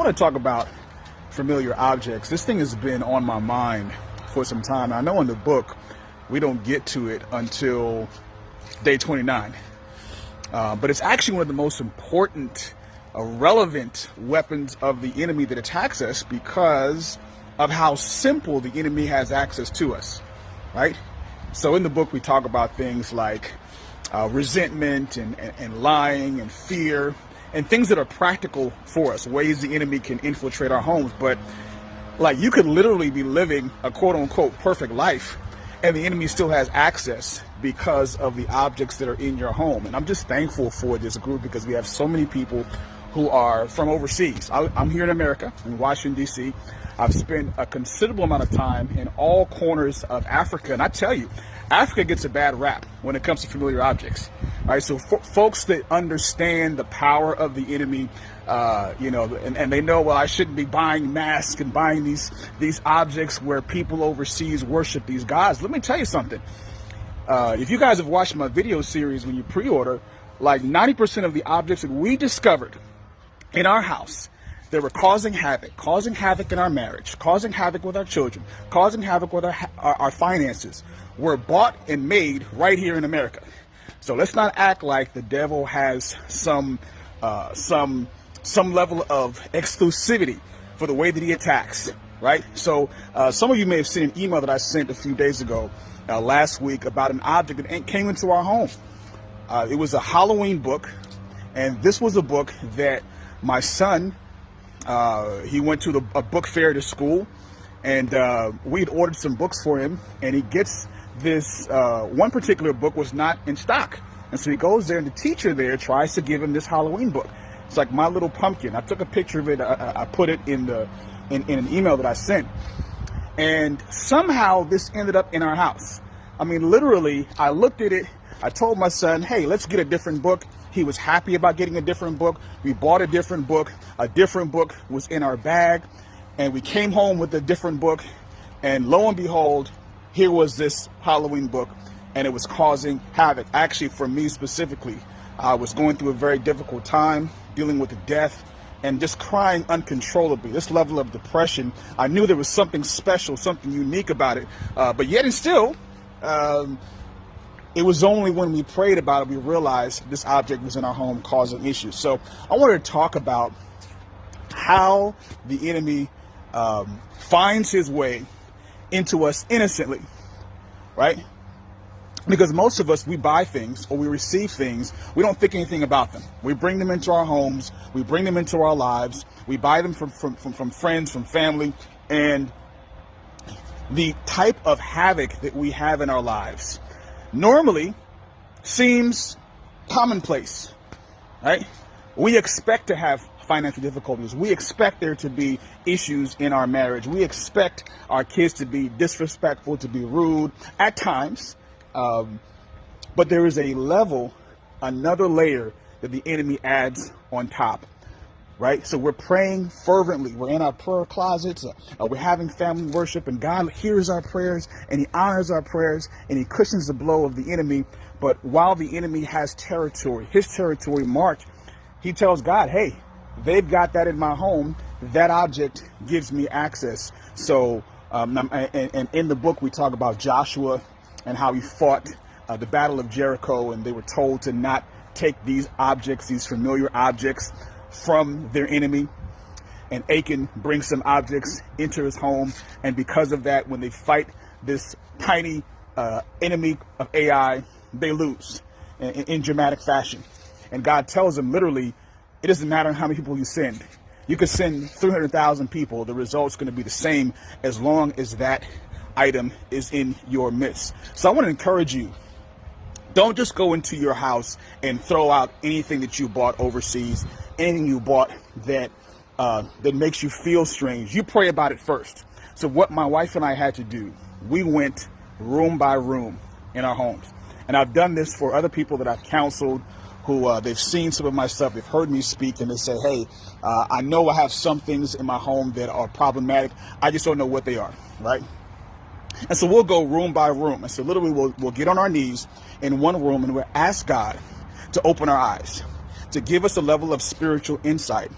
I want to talk about familiar objects. This thing has been on my mind for some time. I know in the book we don't get to it until day 29, but it's actually one of the most important, relevant weapons of the enemy that attacks us because of how simple the enemy has access to us, right? So in the book we talk about things like resentment and lying and fear and things that are practical for us, ways the enemy can infiltrate our homes. But like, you could literally be living a quote unquote perfect life and the enemy still has access because of the objects that are in your home. And I'm just thankful for this group because we have so many people who are from overseas. I'm here in America, in Washington, D.C. I've spent a considerable amount of time in all corners of Africa. And I tell you, Africa gets a bad rap when it comes to familiar objects. All right, so folks that understand the power of the enemy, and they know, well, I shouldn't be buying masks and buying these objects where people overseas worship these gods. Let me tell you something. If you guys have watched my video series when you pre-order, like 90% of the objects that we discovered in our house that were causing havoc in our marriage, causing havoc with our children, causing havoc with our finances, were bought and made right here in America. So let's not act like the devil has some level of exclusivity for the way that he attacks, right? So some of you may have seen an email that I sent a few days ago, last week, about an object that came into our home. It was a Halloween book, and this was a book that my son, he went to a book fair to school, and we had ordered some books for him, and he gets this one particular book was not in stock. And so he goes there, and the teacher there tries to give him this Halloween book. It's like My Little Pumpkin. I took a picture of it. I put it in an email that I sent. And somehow this ended up in our house. I mean, literally, I looked at it. I told my son, hey, let's get a different book. He was happy about getting a different book. We bought a different book. A different book was in our bag. And we came home with a different book. And lo and behold, here was this Halloween book, and it was causing havoc. Actually, for me specifically, I was going through a very difficult time, dealing with the death, and just crying uncontrollably. This level of depression, I knew there was something special, something unique about it, but yet and still, it was only when we prayed about it we realized this object was in our home causing issues. So I wanted to talk about how the enemy finds his way into us innocently, right? Because most of us, we buy things or we receive things, we don't think anything about them. We bring them into our homes, we bring them into our lives, we buy them from friends, from family, and the type of havoc that we have in our lives normally seems commonplace, right? We expect to have financial difficulties. We expect there to be issues in our marriage. We expect our kids to be disrespectful, to be rude at times. But there is a level, another layer that the enemy adds on top, right? So we're praying fervently. We're in our prayer closets. We're having family worship, and God hears our prayers and he honors our prayers and he cushions the blow of the enemy. But while the enemy has territory, his territory marked, he tells God, hey, they've got that in my home. That object gives me access. So, and in the book, we talk about Joshua and how he fought the Battle of Jericho, and they were told to not take these objects, these familiar objects, from their enemy. And Achan brings some objects into his home, and because of that, when they fight this tiny enemy of AI, they lose in dramatic fashion. And God tells them literally, it doesn't matter how many people you send. You could send 300,000 people. The result's going to be the same as long as that item is in your midst. So I want to encourage you, don't just go into your house and throw out anything that you bought overseas, anything you bought that makes you feel strange. You pray about it first. So what my wife and I had to do, we went room by room in our homes. And I've done this for other people that I've counseled who they've seen some of my stuff, they've heard me speak, and they say, hey, I know I have some things in my home that are problematic. I just don't know what they are, right? And so we'll go room by room. And so literally we'll get on our knees in one room and we'll ask God to open our eyes, to give us a level of spiritual insight,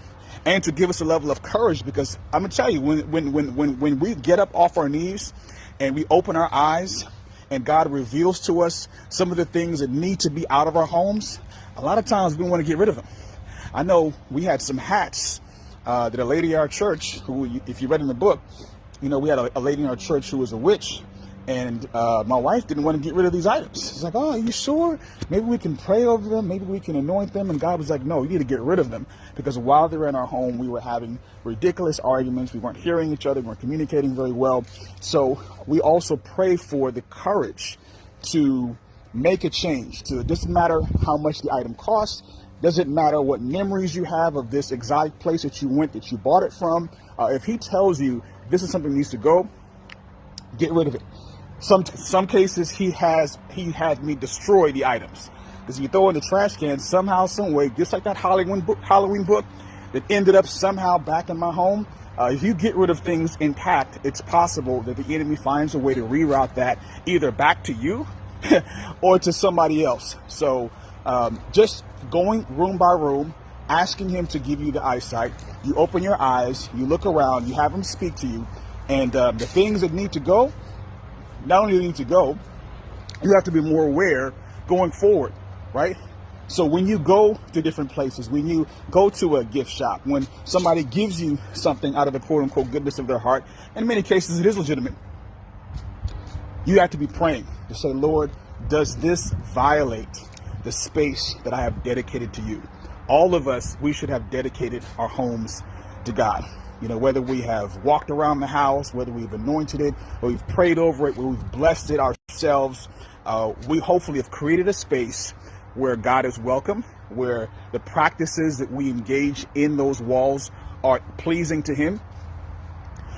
and to give us a level of courage, because I'm gonna tell you, when we get up off our knees and we open our eyes and God reveals to us some of the things that need to be out of our homes, a lot of times we want to get rid of them. I know we had some hats that a lady at our church, who, if you read in the book, you know, we had a lady in our church who was a witch, and my wife didn't want to get rid of these items. She's like, oh, are you sure? Maybe we can pray over them. Maybe we can anoint them. And God was like, no, you need to get rid of them, because while they were in our home, we were having ridiculous arguments. We weren't hearing each other. We weren't communicating very well. So we also pray for the courage to make a change. It doesn't matter how much the item costs. Doesn't matter what memories you have of this exotic place that you went, that you bought it from. If he tells you this is something that needs to go, get rid of it. Some cases he had me destroy the items, because you throw in the trash can somehow, some way, just like that Halloween book that ended up somehow back in my home. If you get rid of things intact, it's possible that the enemy finds a way to reroute that either back to you or to somebody else. So just going room by room, asking him to give you the eyesight. You open your eyes, you look around, you have him speak to you, and the things that need to go, not only do they need to go, you have to be more aware going forward, right? So when you go to different places, when you go to a gift shop, when somebody gives you something out of the quote unquote goodness of their heart, in many cases it is legitimate, you have to be praying to say, Lord, does this violate the space that I have dedicated to you? All of us, we should have dedicated our homes to God. You know, whether we have walked around the house, whether we've anointed it, or we've prayed over it, or we've blessed it ourselves, we hopefully have created a space where God is welcome, where the practices that we engage in those walls are pleasing to him.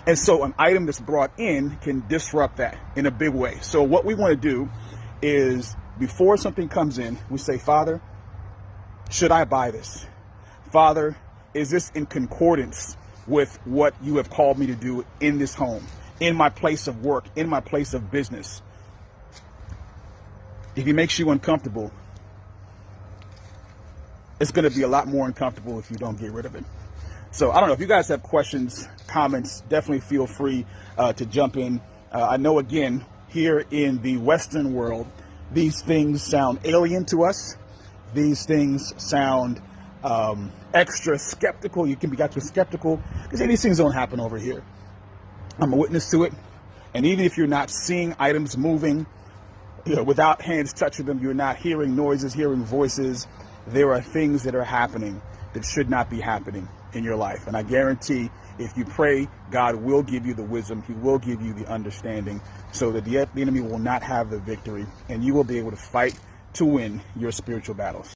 And so an item that's brought in can disrupt that in a big way. So what we want to do is, before something comes in, we say, Father, should I buy this? Father, is this in concordance with what you have called me to do in this home, in my place of work, in my place of business? If he makes you uncomfortable, it's going to be a lot more uncomfortable if you don't get rid of it. So I don't know, if you guys have questions, comments, definitely feel free to jump in. I know, again, here in the Western world, these things sound alien to us. These things sound extra skeptical. You can be extra skeptical because these things don't happen over here. I'm a witness to it. And even if you're not seeing items moving, you know, without hands touching them, you're not hearing noises, hearing voices. There are things that are happening that should not be happening in your life. And I guarantee if you pray, God will give you the wisdom. He will give you the understanding so that the enemy will not have the victory, and you will be able to fight to win your spiritual battles.